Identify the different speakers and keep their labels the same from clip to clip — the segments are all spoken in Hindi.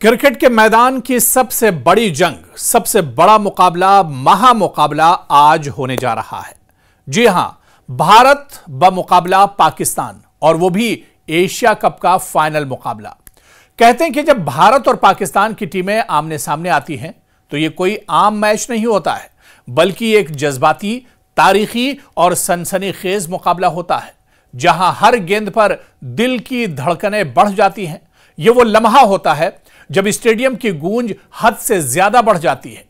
Speaker 1: क्रिकेट के मैदान की सबसे बड़ी जंग, सबसे बड़ा मुकाबला, महामुकाबला आज होने जा रहा है। जी हां, भारत बमुकाबला पाकिस्तान, और वो भी एशिया कप का फाइनल मुकाबला। कहते हैं कि जब भारत और पाकिस्तान की टीमें आमने सामने आती हैं तो यह कोई आम मैच नहीं होता है, बल्कि एक जज्बाती, तारीखी और सनसनीखेज मुकाबला होता है, जहां हर गेंद पर दिल की धड़कनें बढ़ जाती हैं। यह वो लम्हा होता है जब स्टेडियम की गूंज हद से ज्यादा बढ़ जाती है,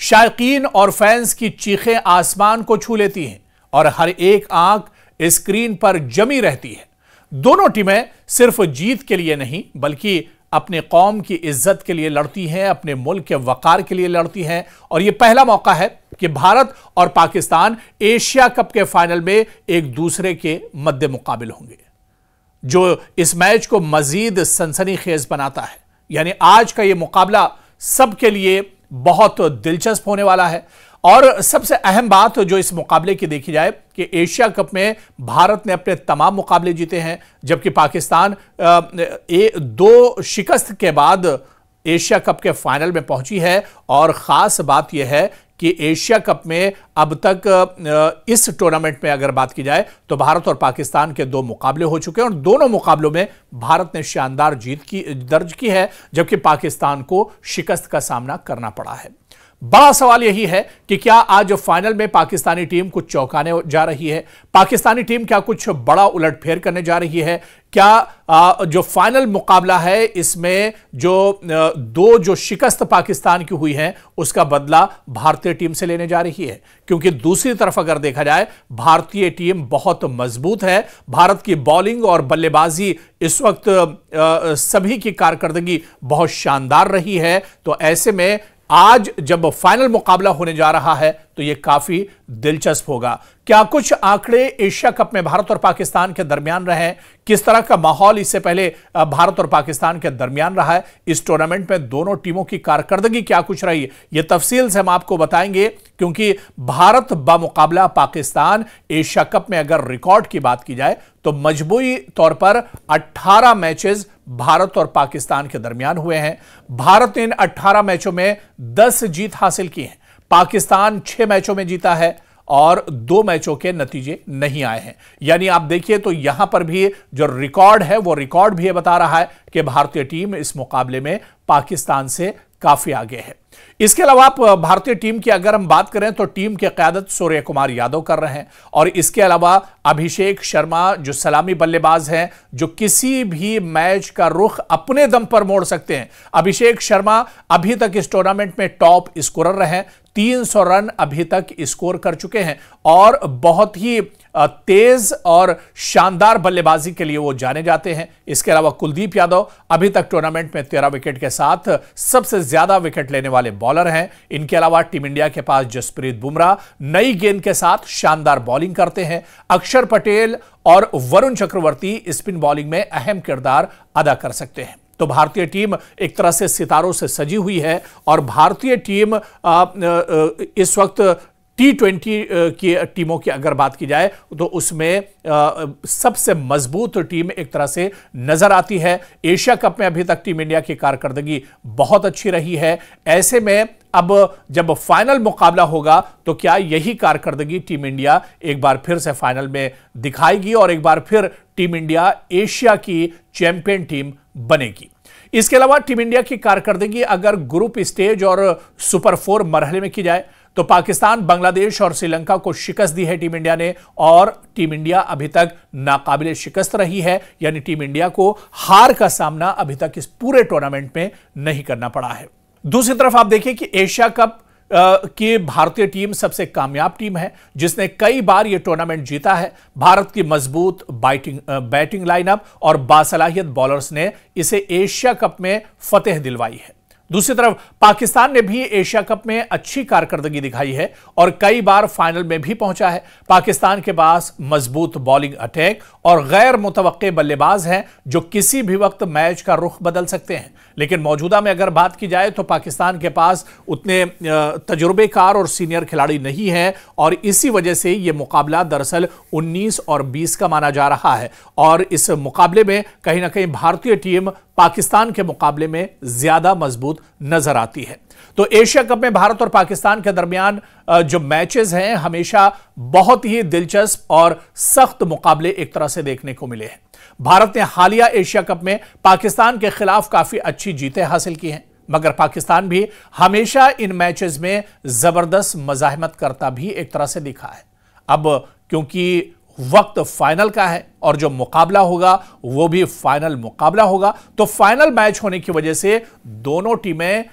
Speaker 1: शायकीन और फैंस की चीखें आसमान को छू लेती हैं और हर एक आंख स्क्रीन पर जमी रहती है। दोनों टीमें सिर्फ जीत के लिए नहीं, बल्कि अपने कौम की इज्जत के लिए लड़ती हैं, अपने मुल्क के वकार के लिए लड़ती हैं। और यह पहला मौका है कि भारत और पाकिस्तान एशिया कप के फाइनल में एक दूसरे के मद्दे मुकाबिल होंगे, जो इस मैच को मजीद सनसनीखेज बनाता है। यानी आज का यह मुकाबला सबके लिए बहुत दिलचस्प होने वाला है। और सबसे अहम बात जो इस मुकाबले की देखी जाए कि एशिया कप में भारत ने अपने तमाम मुकाबले जीते हैं, जबकि पाकिस्तान दो शिकस्त के बाद एशिया कप के फाइनल में पहुंची है। और खास बात यह है कि एशिया कप में अब तक इस टूर्नामेंट में अगर बात की जाए तो भारत और पाकिस्तान के दो मुकाबले हो चुके हैं और दोनों मुकाबलों में भारत ने शानदार जीत दर्ज की है, जबकि पाकिस्तान को शिकस्त का सामना करना पड़ा है। बड़ा सवाल यही है कि क्या आज फाइनल में पाकिस्तानी टीम कुछ चौंकाने जा रही है? पाकिस्तानी टीम क्या कुछ बड़ा उलटफेर करने जा रही है? क्या जो फाइनल मुकाबला है इसमें जो शिकस्त पाकिस्तान की हुई है उसका बदला भारतीय टीम से लेने जा रही है? क्योंकि दूसरी तरफ अगर देखा जाए, भारतीय टीम बहुत मजबूत है। भारत की बॉलिंग और बल्लेबाजी इस वक्त सभी की कारकर्दगी बहुत शानदार रही है। तो ऐसे में आज जब फाइनल मुकाबला होने जा रहा है तो यह काफी दिलचस्प होगा। क्या कुछ आंकड़े एशिया कप में भारत और पाकिस्तान के दरमियान रहे हैं? किस तरह का माहौल इससे पहले भारत और पाकिस्तान के दरमियान रहा है? इस टूर्नामेंट में दोनों टीमों की कारकर्दगी क्या कुछ रही है, यह तफसील से हम आपको बताएंगे। क्योंकि भारत बमुकाबला पाकिस्तान एशिया कप में अगर रिकॉर्ड की बात की जाए तो मजबूरी तौर पर 18 मैचेस भारत और पाकिस्तान के दरमियान हुए हैं। भारत ने इन 18 मैचों में 10 जीत हासिल की है, पाकिस्तान 6 मैचों में जीता है और 2 मैचों के नतीजे नहीं आए हैं। यानी आप देखिए तो यहां पर भी जो रिकॉर्ड है वो रिकॉर्ड भी ये बता रहा है कि भारतीय टीम इस मुकाबले में पाकिस्तान से काफी आगे है। इसके अलावा भारतीय टीम की अगर हम बात करें तो टीम की क़यादत सूर्य कुमार यादव कर रहे हैं, और इसके अलावा अभिषेक शर्मा जो सलामी बल्लेबाज हैं, जो किसी भी मैच का रुख अपने दम पर मोड़ सकते हैं। अभिषेक शर्मा अभी तक इस टूर्नामेंट में टॉप स्कोरर रहे हैं, 300 रन अभी तक स्कोर कर चुके हैं और बहुत ही तेज और शानदार बल्लेबाजी के लिए वो जाने जाते हैं। इसके अलावा कुलदीप यादव अभी तक टूर्नामेंट में 13 विकेट के साथ सबसे ज्यादा विकेट लेने वाले बॉलर हैं। इनके अलावा टीम इंडिया के पास जसप्रीत बुमराह नई गेंद के साथ शानदार बॉलिंग करते हैं। अक्षर पटेल और वरुण चक्रवर्ती स्पिन बॉलिंग में अहम किरदार अदा कर सकते हैं। तो भारतीय टीम एक तरह से सितारों से सजी हुई है और भारतीय टीम इस वक्त T20 की टीमों की अगर बात की जाए तो उसमें सबसे मजबूत टीम एक तरह से नजर आती है। एशिया कप में अभी तक टीम इंडिया की कारकर्दगी बहुत अच्छी रही है। ऐसे में अब जब फाइनल मुकाबला होगा तो क्या यही कारकर्दगी टीम इंडिया एक बार फिर से फाइनल में दिखाएगी और एक बार फिर टीम इंडिया एशिया की चैंपियन टीम बनेगी? इसके अलावा टीम इंडिया की कारकर्दगी अगर ग्रुप स्टेज और सुपर 4 मरहले में की जाए तो पाकिस्तान, बांग्लादेश और श्रीलंका को शिकस्त दी है टीम इंडिया ने, और टीम इंडिया अभी तक नाकाबिले शिकस्त रही है। यानी टीम इंडिया को हार का सामना अभी तक इस पूरे टूर्नामेंट में नहीं करना पड़ा है। दूसरी तरफ आप देखिए कि एशिया कप की भारतीय टीम सबसे कामयाब टीम है, जिसने कई बार यह टूर्नामेंट जीता है। भारत की मजबूत बैटिंग लाइनअप और बासलाहियत बॉलर्स ने इसे एशिया कप में फतेह दिलवाई है। दूसरी तरफ पाकिस्तान ने भी एशिया कप में अच्छी कारकर्दगी दिखाई है और कई बार फाइनल में भी पहुंचा है। पाकिस्तान के पास मजबूत बॉलिंग अटैक और गैर मुतवक्के बल्लेबाज हैं जो किसी भी वक्त मैच का रुख बदल सकते हैं। लेकिन मौजूदा में अगर बात की जाए तो पाकिस्तान के पास उतने तजुर्बेकार और सीनियर खिलाड़ी नहीं है और इसी वजह से यह मुकाबला दरअसल 19 और 20 का माना जा रहा है और इस मुकाबले में कहीं ना कहीं भारतीय टीम पाकिस्तान के मुकाबले में ज्यादा मजबूत नजर आती है। तो एशिया कप में भारत और पाकिस्तान के दरमियान जो मैचेस हैं हमेशा बहुत ही दिलचस्प और सख्त मुकाबले एक तरह से देखने को मिले हैं। भारत ने हालिया एशिया कप में पाकिस्तान के खिलाफ काफी अच्छी जीतें हासिल की हैं, मगर पाकिस्तान भी हमेशा इन मैचेस में जबरदस्त मज़ाहमत करता भी एक तरह से दिखा है। अब क्योंकि वक्त फाइनल का है और जो मुकाबला होगा वो भी फाइनल मुकाबला होगा, तो फाइनल मैच होने की वजह से दोनों टीमें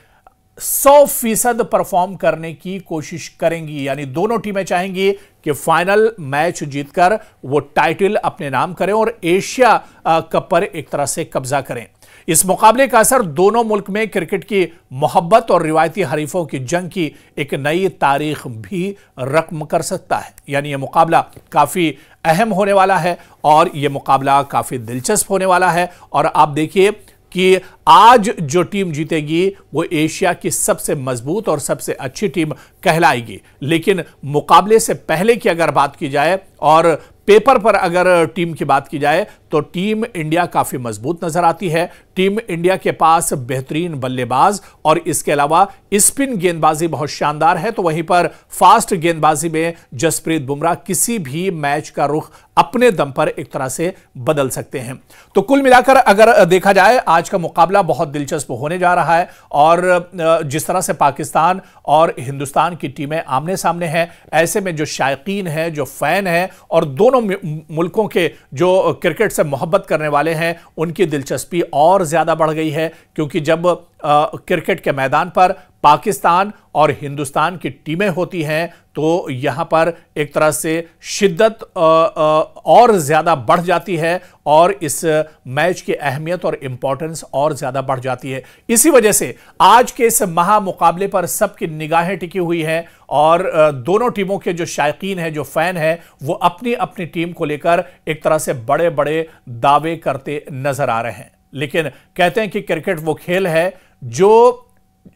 Speaker 1: 100% परफॉर्म करने की कोशिश करेंगी। यानी दोनों टीमें चाहेंगी कि फाइनल मैच जीतकर वो टाइटल अपने नाम करें और एशिया कप पर एक तरह से कब्जा करें। इस मुकाबले का असर दोनों मुल्क में क्रिकेट की मोहब्बत और रिवायती हरीफों की जंग की एक नई तारीख भी रकम कर सकता है। यानी यह मुकाबला काफी अहम होने वाला है और यह मुकाबला काफी दिलचस्प होने वाला है। और आप देखिए कि आज जो टीम जीतेगी वो एशिया की सबसे मजबूत और सबसे अच्छी टीम कहलाएगी। लेकिन मुकाबले से पहले की अगर बात की जाए और पेपर पर अगर टीम की बात की जाए तो टीम इंडिया काफी मजबूत नजर आती है। टीम इंडिया के पास बेहतरीन बल्लेबाज और इसके अलावा स्पिन गेंदबाजी बहुत शानदार है, तो वहीं पर फास्ट गेंदबाजी में जसप्रीत बुमराह किसी भी मैच का रुख अपने दम पर एक तरह से बदल सकते हैं। तो कुल मिलाकर अगर देखा जाए आज का मुकाबला बहुत दिलचस्प होने जा रहा है और जिस तरह से पाकिस्तान और हिंदुस्तान की टीमें आमने सामने हैं, ऐसे में जो शायकीन हैं, जो फैन हैं और दोनों मुल्कों के जो क्रिकेट से मोहब्बत करने वाले हैं उनकी दिलचस्पी और ज्यादा बढ़ गई है। क्योंकि जब क्रिकेट के मैदान पर पाकिस्तान और हिंदुस्तान की टीमें होती हैं तो यहां पर एक तरह से शिद्दत और ज्यादा बढ़ जाती है और इस मैच की अहमियत और इंपॉर्टेंस और ज्यादा बढ़ जाती है। इसी वजह से आज के इस महामुकाबले पर सबकी निगाहें टिकी हुई हैं और दोनों टीमों के जो शायकीन हैं, जो फैन हैं, वो अपनी अपनी टीम को लेकर एक तरह से बड़े बड़े दावे करते नजर आ रहे हैं। लेकिन कहते हैं कि क्रिकेट वो खेल है जो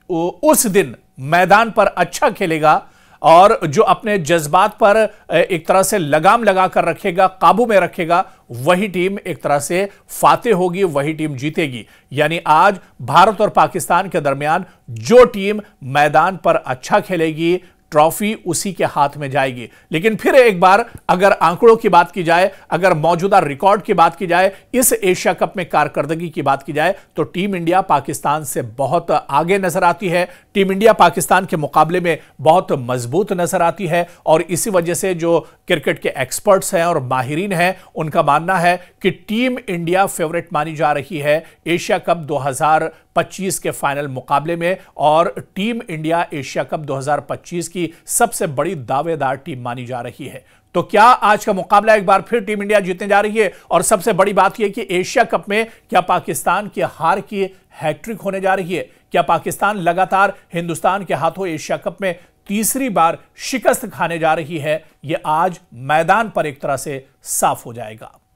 Speaker 1: उस दिन मैदान पर अच्छा खेलेगा और जो अपने जज्बात पर एक तरह से लगाम लगाकर रखेगा, काबू में रखेगा, वही टीम एक तरह से फातेह होगी, वही टीम जीतेगी। यानी आज भारत और पाकिस्तान के दरमियान जो टीम मैदान पर अच्छा खेलेगी ट्रॉफी उसी के हाथ में जाएगी। लेकिन फिर एक बार अगर आंकड़ों की बात की जाए, अगर मौजूदा रिकॉर्ड की बात की जाए, इस एशिया कप में कारकर्दगी की बात की जाए तो टीम इंडिया पाकिस्तान से बहुत आगे नजर आती है। टीम इंडिया पाकिस्तान के मुकाबले में बहुत मजबूत नजर आती है और इसी वजह से जो क्रिकेट के एक्सपर्ट्स हैं और माहिरीन हैं उनका मानना है कि टीम इंडिया फेवरेट मानी जा रही है एशिया कप 2025 के फाइनल मुकाबले में और टीम इंडिया एशिया कप 2025 की सबसे बड़ी दावेदार टीम मानी जा रही है। तो क्या आज का मुकाबला एक बार फिर टीम इंडिया जीतने जा रही है? और सबसे बड़ी बात यह कि एशिया कप में क्या पाकिस्तान की हार की हैट्रिक होने जा रही है? क्या पाकिस्तान लगातार हिंदुस्तान के हाथों एशिया कप में तीसरी बार शिकस्त खाने जा रही है? यह आज मैदान पर एक तरह से साफ हो जाएगा।